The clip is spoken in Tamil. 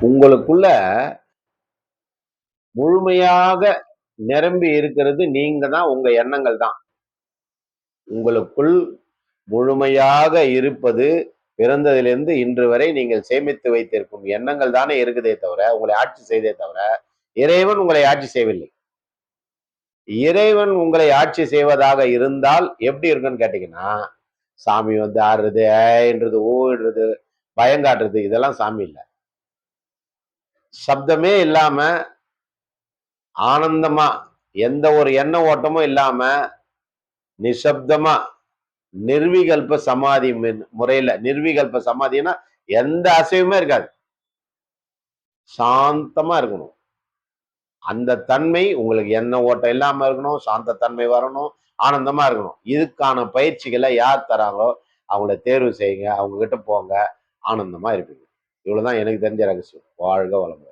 உங்களுக்குள்ள முழுமையாக நிரம்பி இருக்கிறது நீங்க தான், உங்க எண்ணங்கள் தான். உங்களுக்குள் முழுமையாக இருப்பது பிறந்ததிலிருந்து இன்று வரை நீங்கள் சேமித்து வைத்திருக்கும் எண்ணங்கள் தானே இருக்குதே தவிர, உங்களை ஆட்சி செய்தே தவிர, இறைவன் உங்களை ஆட்சி செய்யவில்லை. இறைவன் உங்களை ஆட்சி செய்வதாக இருந்தால் எப்படி இருக்குன்னு கேட்டீங்கன்னா, சாமி வந்து ஆடுறது, ஏன்றது, ஓடுறது, பயங்காட்டுறது இதெல்லாம் சாமி இல்ல. சப்தமே இல்லாம ஆனந்தமா எந்த ஒரு எண்ண ஓட்டமும் இல்லாம நிசப்தமா நிர்விகல்ப சமாதி முறையில நிர்விகல்ப சமாதினா எந்த அசைவுமே இருக்காது. சாந்தமா இருக்கணும். அந்த தன்மை உங்களுக்கு எண்ண ஓட்டம் இல்லாம இருக்கணும், சாந்த தன்மை வரணும், ஆனந்தமா இருக்கணும். இதுக்கான பயிற்சிகளை யார் தராங்களோ அவங்கள தேர்வு செய்யுங்க, அவங்க கிட்ட போங்க, ஆனந்தமா இருப்பீங்க. இவ்வளவுதான் எனக்கு தெரிஞ்ச ரகசியம். வாழ்க வளமுடன்.